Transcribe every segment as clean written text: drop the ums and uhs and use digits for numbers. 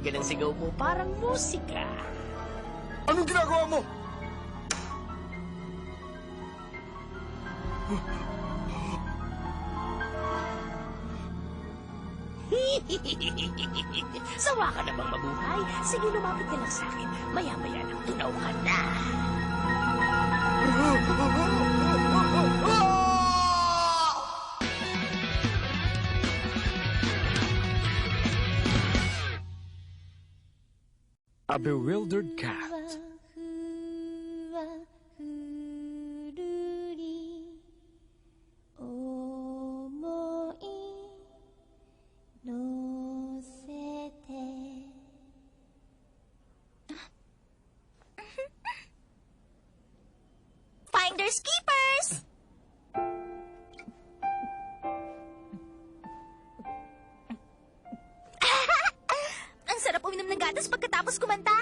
Marinig ka ng sigaw mo, parang musika. Anong ginagawa mo? Sawa ka na bang mabuhay? Sige, lumapit ka lang sa akin. Maya-maya nang tunaw ka na. A bewildered cat. Finders keepers! Ang sarap uminom ng gatas pagkatapos kumanta.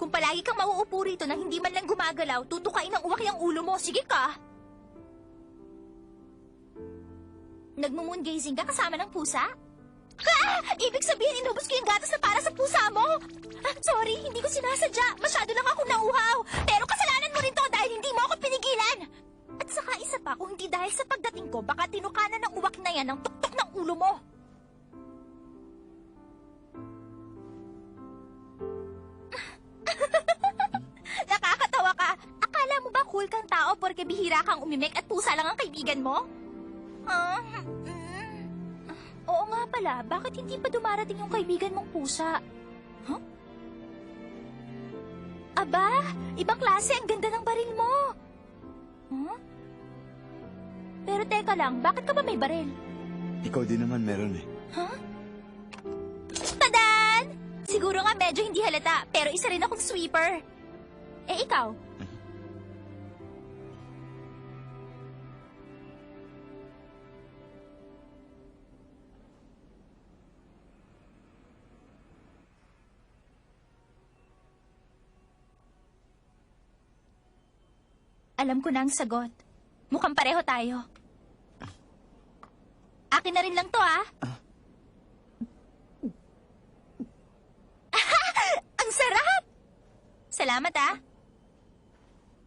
Kung palagi kang mauupo rito nang hindi man lang gumagalaw, tutukain ng uwak yung ulo mo. Sige ka. Nagmumoon-gazing ka kasama ng pusa? Ibig sabihin, inubos ko yung gatas na para sa pusa mo? Sorry, hindi ko sinasadya. Masyado lang ako nauhaw. Pero kasalanan mo rin to dahil hindi mo ako pinigilan. At saka isa pa, kung hindi dahil sa pagdating ko, baka tinukanan ng uwak na yan ng tuktok ng ulo mo. Nakakatawa ka. Akala mo ba cool kang tao porke bihira kang umimik at pusa lang ang kaibigan mo? Oo nga pala, bakit hindi pa dumarating yung kaibigan mong pusa? Huh? Aba, ibang klase, ang ganda ng baril mo. Huh? Pero teka lang, bakit ka ba may baril? Ikaw din naman meron eh. Huh? Tadan! Siguro nga medyo hindi halata, pero isa rin akong sweeper. Eh, ikaw? Alam ko na ang sagot. Mukhang pareho tayo. Akin na rin lang to, ah. Ang sarap! Salamat, ah.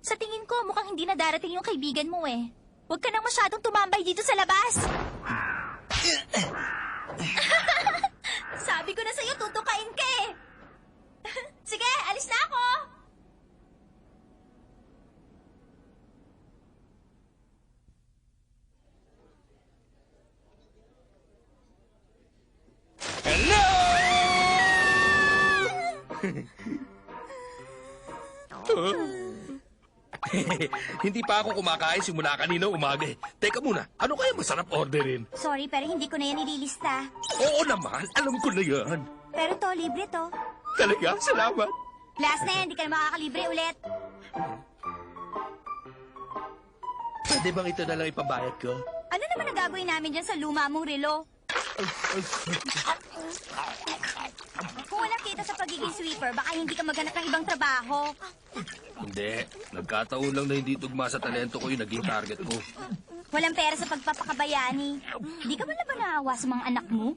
Sa tingin ko, mukhang hindi na darating yung kaibigan mo, eh. Huwag ka nang masyadong tumambay dito sa labas. Sabi ko na sa'yo, tutukain ka, eh. Sige, alis na ako. Hindi pa ako kumakain simula kanina umaga eh. Teka muna, ano kaya masarap orderin? Sorry, pero hindi ko na yan ililista. Oo naman, alam ko na yan. Pero to, libre to. Talaga, salamat. Last na yan, hindi ka na makakalibre ulit. Pwede bang ito na lang ipabayad ko? Ano naman ang gagawin namin dyan sa luma mong relo? Kung walang kita sa pagiging sweeper, baka hindi ka maghanap ng ibang trabaho. Hindi, nagkataon lang na hindi tugma sa talento ko yung naging target ko. Walang pera sa pagpapakabayani. Hindi ka ba na ba naawa sa mga anak mo?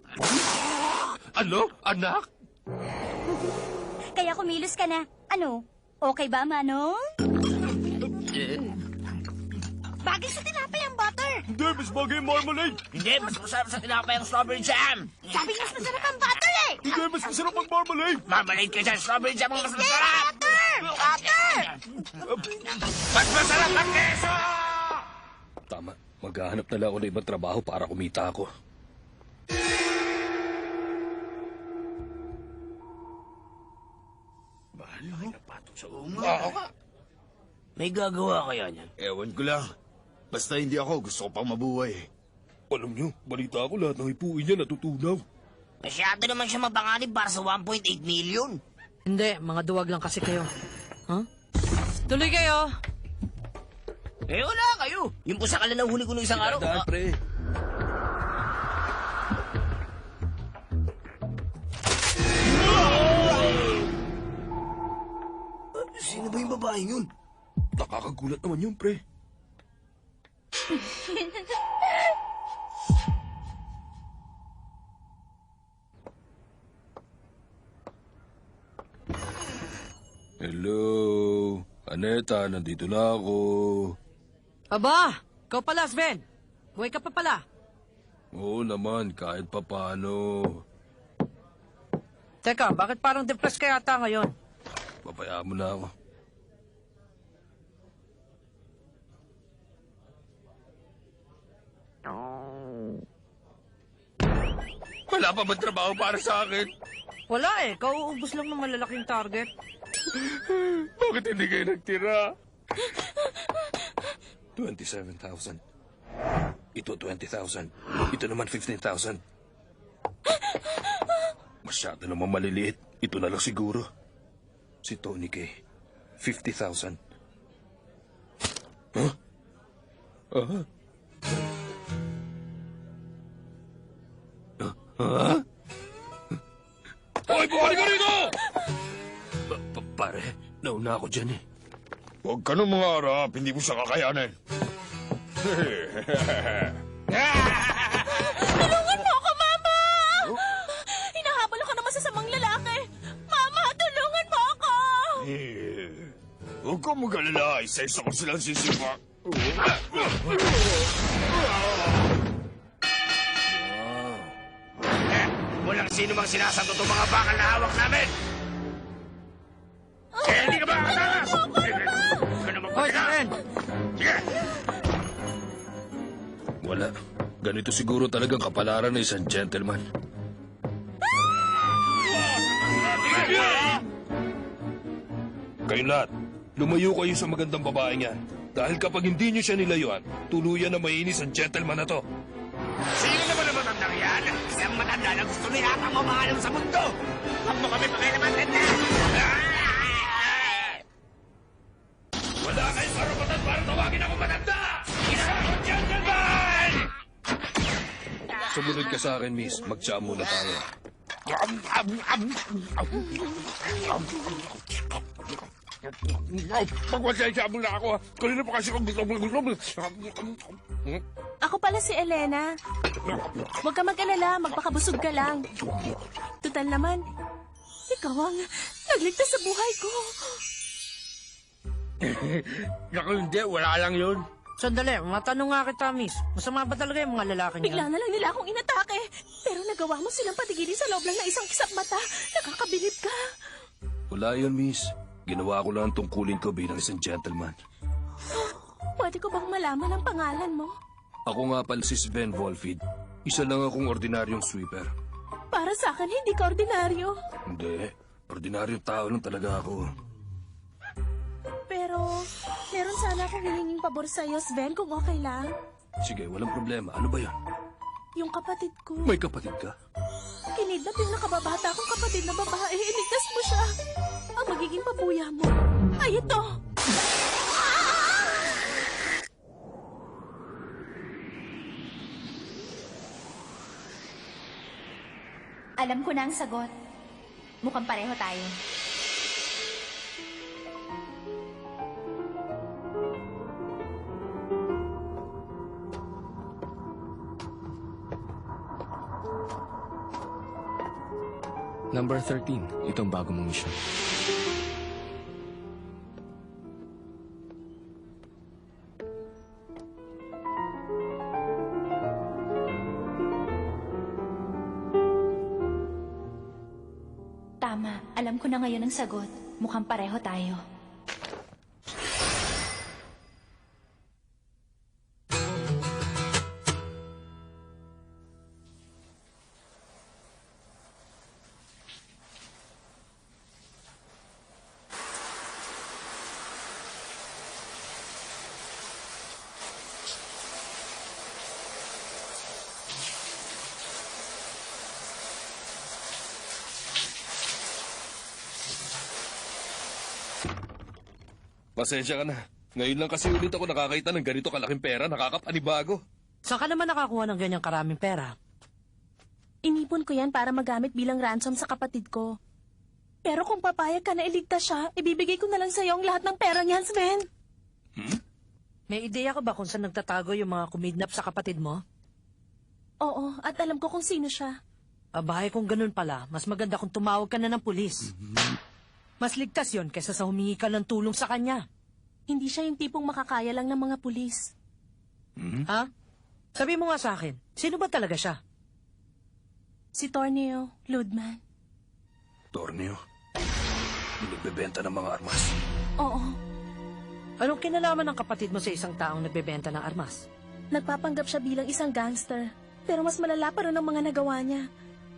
Ano? Anak? Kaya kumilos ka na. Ano? Okay ba, Manong? Bagay sa tinapay ang butter. Hindi, mas bagay yung marmalade. Hindi, mas masarap sa tinapay ang strawberry jam. Sabi niya mas masarap ang butter eh. Hindi, mas masarap ang marmalade. Marmalade ka dyan, strawberry jam ang mas masarap. Butter! Butter! Mas masarap ang keso! Tama, maghahanap na lang ako ng ibang trabaho para kumita ako. Oo nga. May gagawa kaya niyan? Ewan ko lang. Basta hindi ako, gusto ko pang mabuhay. Alam nyo, balita ko lahat ng ipuin niya natutunaw. Masyado naman siya mapanganib para sa 1.8 million. Hindi, mga duwag lang kasi kayo. Huh? Tuloy kayo! Eh, wala kayo. Yung pusaka lang nahuli ko nung isang araw. Daan, pre. Sino ba yung babaeng yun? Nakakagulat naman yun, pre. Aneta, nandito na ako. Aba, ikaw pala, Sven. Buhay ka pa pala. Oo naman, kahit papano. Teka, bakit parang depressed ka yata ngayon? Papayaan mo na ako. Wala pa bang trabaho para sa akin? Wala eh, kauubos lang ng malalaking target. Bakit hindi kayo nagtira? 27,000. Ito 20,000. Ito naman 15,000. Masyado naman maliliit. Ito na lang siguro. Si Tony K. 50,000. Huh? Hoy, bumalik ka rito! Pare, nauna ako dyan eh. Huwag ka nung mga harap, hindi mo siya kakayanin. Tulungan mo ako, Mama! Hinahabol ako ng masasamang lalaki. Mama, tulungan mo ako! Huwag kang mag-alala, isa-isa ko silang sisipa. Walang sino mang sinasagot itong mga bakal na hawak namin! Hindi ka ba katakas? Hoy, Sven! Sige! Wala. Ganito siguro talagang kapalaran ng isang gentleman. Kayo lahat, lumayo kayo sa magandang babae niya. Dahil kapag hindi niyo siya nilayuan, tuluyan na mainis ang gentleman na to. Sino naman ang matandang yan? Isang matanda na gusto na yata mamaalam sa mundo. Huwag mo kami pakialaman, tanda. Wala kayong karapatan para tawagin ako matanda! Isang gentleman! Sumunod ka sa akin, miss. Magtsa muna tayo. Pagwasensya mo na ako. Kanina pa kasi Ako pala si Elena. Huwag ka mag-alala, magpakabusog ka lang. Tutal naman, ikaw ang nagligtas sa buhay ko. Naku, hindi. Wala lang yun. Sandali, matanong nga kita, miss. Masama ba talaga yung mga lalaking Bigla yan? na lang nila akong inatake. Pero nagawa mo silang patigilin sa loob lang ng isang kisap mata. Nakakabilib ka. Wala yun, miss. Ginawa ko lang ang tungkulin ko bilang isang gentleman. Pwede ko bang malaman ang pangalan mo? Ako nga pala si Sven Volfid. Isa lang akong ordinaryong sweeper. Para sa akin, hindi ka ordinaryo. Hindi. Ordinaryong tao lang talaga ako. Pero, meron sana akong hilinging pabor sa'yo, Sven, kung okay lang. Sige, walang problema. Ano ba yan? Yung kapatid ko. May kapatid ka? Kinidnap yung nakababata kong kapatid na babae. Iligtas mo siya. Ang magiging pabuya mo ay ito. Alam ko na ang sagot. Mukhang pareho tayo. Number 13. Itong bago mong mission. Tama. Alam ko na ngayon ang sagot. Mukhang pareho tayo. Pasensya ka na. Ngayon lang kasi ulit ako nakakita ng ganito kalaking pera, nakakapanibago. Saan ka naman nakakuha ng ganyang karaming pera? Inipon ko yan para magamit bilang ransom sa kapatid ko. Pero kung papayag ka na iligtas siya, ibibigay ko na lang sa'yo ang lahat ng pera niyan, Sven. May ideya ka ba kung saan nagtatago yung mga kumidnap sa kapatid mo? Oo, at alam ko kung sino siya. Abahay kung ganun pala, mas maganda kung tumawag ka na ng pulis. Mas ligtas yon kaysa sa humingi ka ng tulong sa kanya. Hindi siya yung tipong makakaya lang ng mga pulis. Ha? Sabi mo nga sa akin, sino ba talaga siya? Si Torneo Ludman. Torneo. Yung nagbebenta ng mga armas. Oo. Anong kinalaman ng kapatid mo sa isang taong nagbebenta ng armas? Nagpapanggap siya bilang isang gangster. Pero mas malala pa rin ang mga nagawa niya.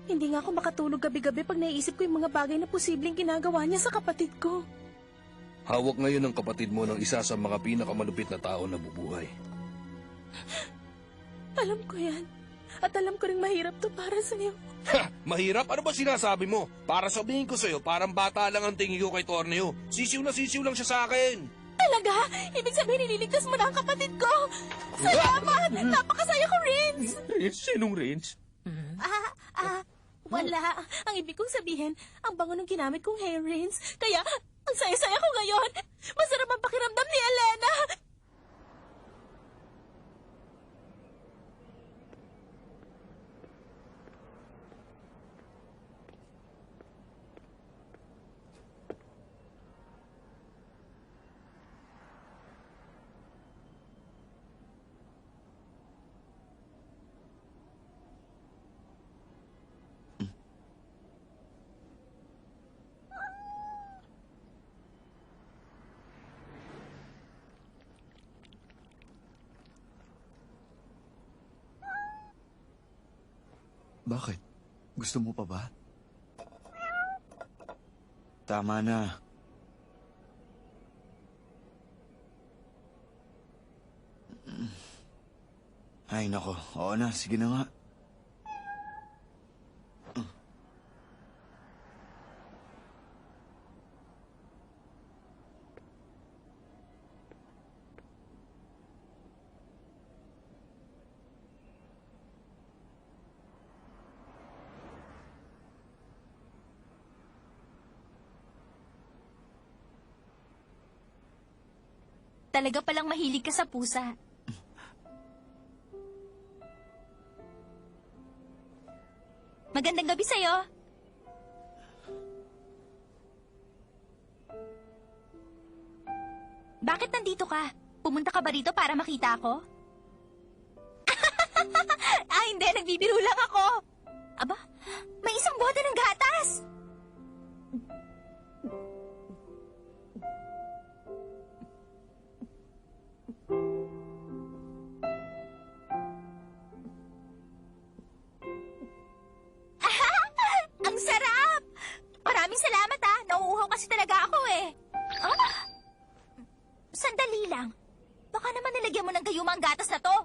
Hindi nga ako makatulog gabi-gabi pag naiisip ko yung mga bagay na posibleng ginagawa niya sa kapatid ko. Hawak ngayon ng kapatid mo ng isa sa mga pinakamalupit na tao na bubuhay. Alam ko yan. At alam ko rin mahirap to para sa'yo. Ha! Mahirap? Ano ba sinasabi mo? Para sabihin ko sa'yo, parang bata lang ang tingin ko kay Torneo. Sisiw na sisiw lang siya sa akin. Talaga? Ibig sabihin nililigtas mo na ang kapatid ko? Salamat! Napakasaya ko, Rins! Sinong Rins? Wala. Ang ibig kong sabihin, ang bango ng ginamit kong hair rinse. Kaya, ang saya-saya ko ngayon. Masarap ang pakiramdam ni Elena. Bakit? Gusto mo pa ba? Tama na. Ay, nako. Oo na, sige na nga. Talaga palang mahilig ka sa pusa. Magandang gabi sa'yo. Bakit nandito ka? Pumunta ka ba rito para makita ako? Hindi. Nagbibiro lang ako. Aba, may isang bote ng gatas. Ang sarap! Maraming salamat ha. Nauuhaw kasi talaga ako eh. Ah? Sandali lang. Baka naman nilagyan mo ng gayuma ang gatas na to.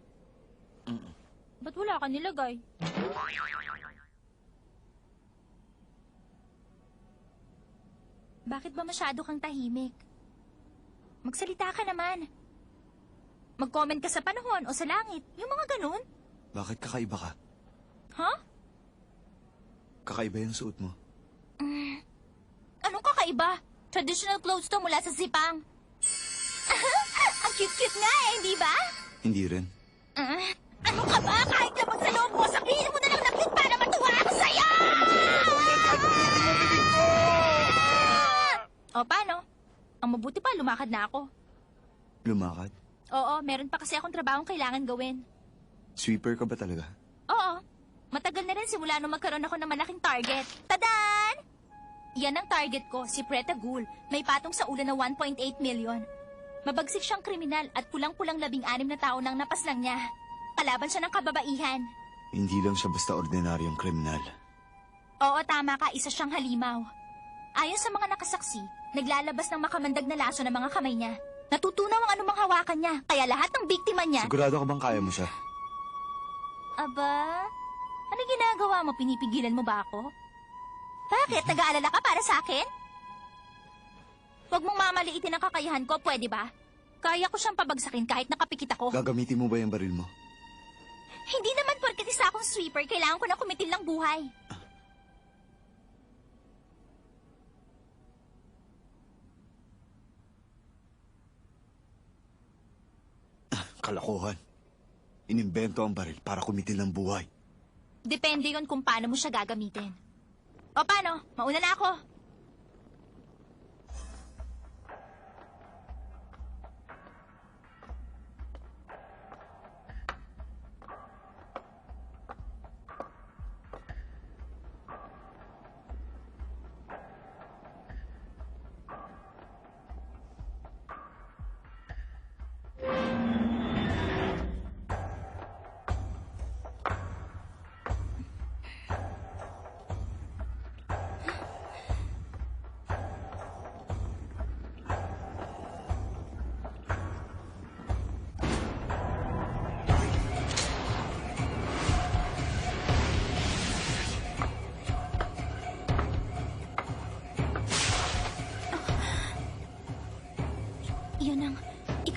Ba't wala ka nilagay? Bakit ba masyado kang tahimik? Magsalita ka naman. Mag-comment ka sa panahon o sa langit. Yung mga ganun. Bakit kakaiba ka? Huh? Kakaiba yung suot mo. Anong kakaiba? Traditional clothes to mula sa Zipang. Ang cute-cute nga eh, di ba? Hindi rin. Ano ka ba? Kahit labag sa loob mo, sabihin mo na lang ng cute para matuwa ako sa'yo! O, paano? Ang mabuti pa, lumakad na ako. Lumakad? Oo, meron pa kasi akong trabahong kailangan gawin. Sweeper ka ba talaga? Oo. Matagal na rin simula nung magkaroon ako ng malaking target. Tadan! Yan ang target ko, si Preta Ghoul. May patong sa ulo na 1.8 million. Mabagsik siyang kriminal at kulang-kulang 16 na tao nang napaslang niya. Kalaban siya ng kababaihan. Hindi lang siya basta ordinaryong kriminal. Oo, tama ka. Isa siyang halimaw. Ayon sa mga nakasaksi, naglalabas ng makamandag na laso ng mga kamay niya. Natutunaw ang anumang hawakan niya, kaya lahat ng biktima niya... Sigurado ka bang kaya mo siya? Aba? Ano ginagawa mo? Pinipigilan mo ba ako? Bakit? Nag-aalala ka para sa akin? Huwag mong mamaliitin ang kakayahan ko, pwede ba? Kaya ko siyang pabagsakin kahit nakapikit ako. Gagamitin mo ba yung baril mo? Hindi naman porket isa akong sweeper, kailangan ko na kumitil ng buhay. Kalokohan. Inimbento ang baril para kumitil ng buhay. Depende yon kung paano mo siya gagamitin. O paano? Mauna na ako.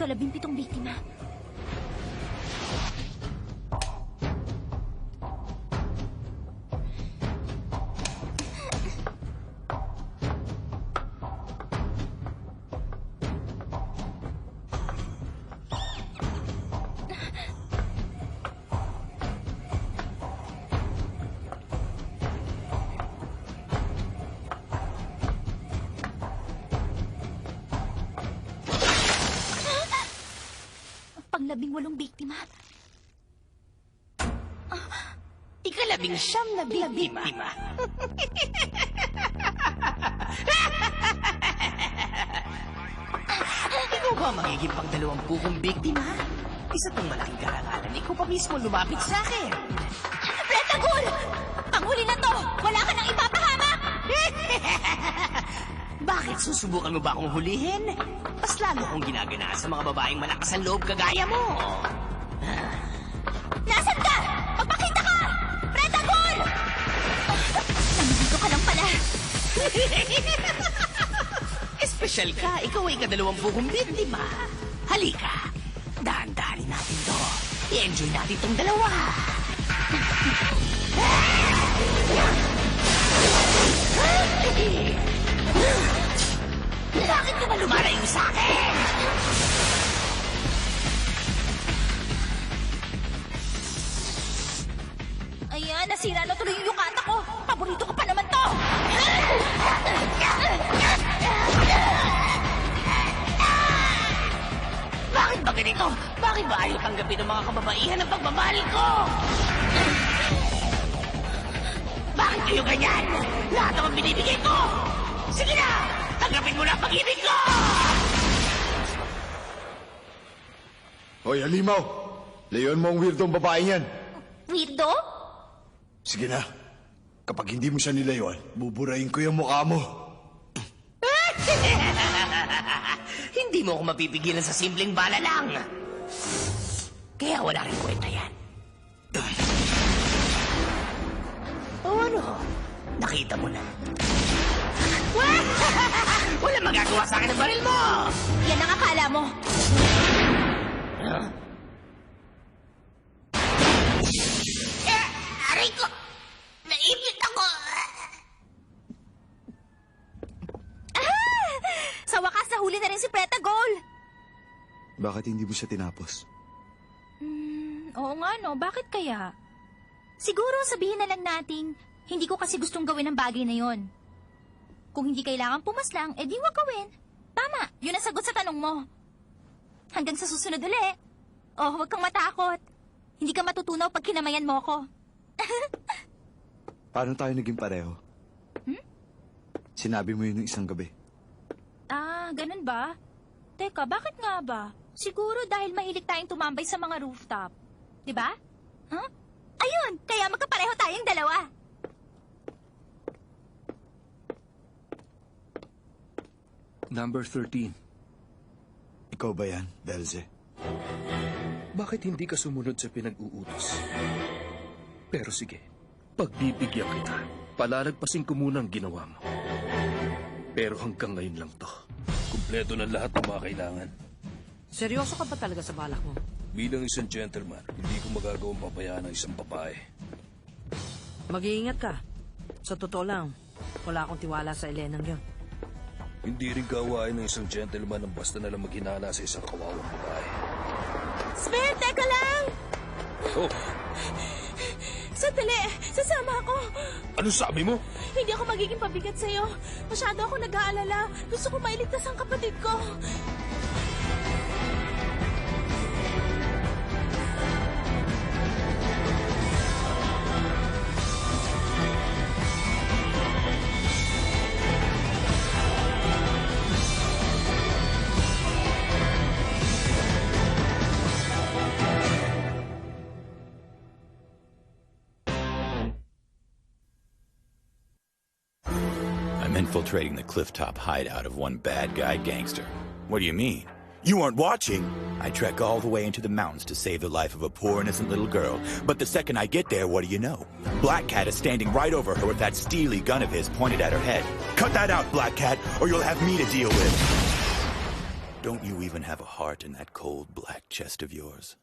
ika-17 biktima. Pang-18 biktima. Ika-19 na biktima. Ikaw ba magiging pang-20 biktima? Isa tong malaking karangalan. Ikaw pa mismo lumapit sa akin. Pretagol! Panghuli na to! Wala ka nang ipapahamak! Bakit susubukan mo ba akong hulihin? Mas lalo kong ginagana sa mga babaeng malakas ang loob kagaya mo. Nasaan ka? Magpakita ka! Pretagol! Nandito ka lang pala. Espesyal ka. Ikaw ay ika-20 biktima. Halika. Dahan-dahanin natin to. I-enjoy natin tong dalawa. Bakit ka ba lumalayo sa akin? Ayan, nasira na tuloy yung yukata ko. Paborito ko pa naman to. Bakit ba ganito? Bakit ba ayaw tanggapin ng mga kababaihan ang pagmamahal ko? Bakit kayo ganyan? Lahat naman binibigay ko! Sige na! Tanggapin mo na ang pag-ibig ko! Hoy, Halimaw! Layuan mo ang weirdong babaeng yan. Weirdo? Sige na. Kapag hindi mo siya nilayuan, buburahin ko yung mukha mo. Hindi mo ako mapipigilan sa simpleng bala lang. Kaya wala rin kwenta yan. O ano? Nakita mo na. Wala magagawa sa akin ng baril mo! Yan ang akala mo. Aray ko! Naipit ako! Sa wakas, nahuli na rin si Pretagol. Bakit hindi mo siya tinapos? Oo nga, no. Bakit kaya? Siguro sabihin na lang nating, hindi ko kasi gustong gawin ang bagay na yon. Kung hindi kailangan pumaslang, edi wag gawin. Tama, yun ang sagot sa tanong mo. Hanggang sa susunod uli. Oh, huwag kang matakot. Hindi ka matutunaw pag kinamayan mo ako. Paano tayo naging pareho? Sinabi mo yun ng isang gabi. Ah, ganun ba? Teka, bakit nga ba? Siguro dahil mahilig tayong tumambay sa mga rooftop. Di ba? Huh? Ayun, kaya magkapareho tayong dalawa. Number 13. Ikaw ba yan, Belze? Bakit hindi ka sumunod sa pinag-uutos? Pero sige, pagbibigyan kita. Palalagpasin ko muna ang ginawa mo. Pero hanggang ngayon lang to. Kumpleto ng lahat ng mga kailangan. Seryoso ka ba talaga sa balak mo? Bilang isang gentleman, hindi ko magagawang pabayaan ng isang babae. Mag-iingat ka. Sa totoo lang, wala akong tiwala sa Elenang yun. Hindi rin gawain ng isang gentleman ang basta nalang maghinala sa isang kawawang babae. Sven, teka lang! Oh, Sandali! Sasama ako! ano sabi mo? Hindi ako magiging pabigat sa'yo. Masyado ako nag-aalala. Gusto ko mailigtas ang kapatid ko. I'm infiltrating the clifftop hideout of one bad guy gangster. What do you mean? You aren't watching? I trek all the way into the mountains to save the life of a poor innocent little girl. But the second I get there, what do you know? Black Cat is standing right over her with that steely gun of his pointed at her head. Cut that out, Black Cat, or you'll have me to deal with. Don't you even have a heart in that cold black chest of yours?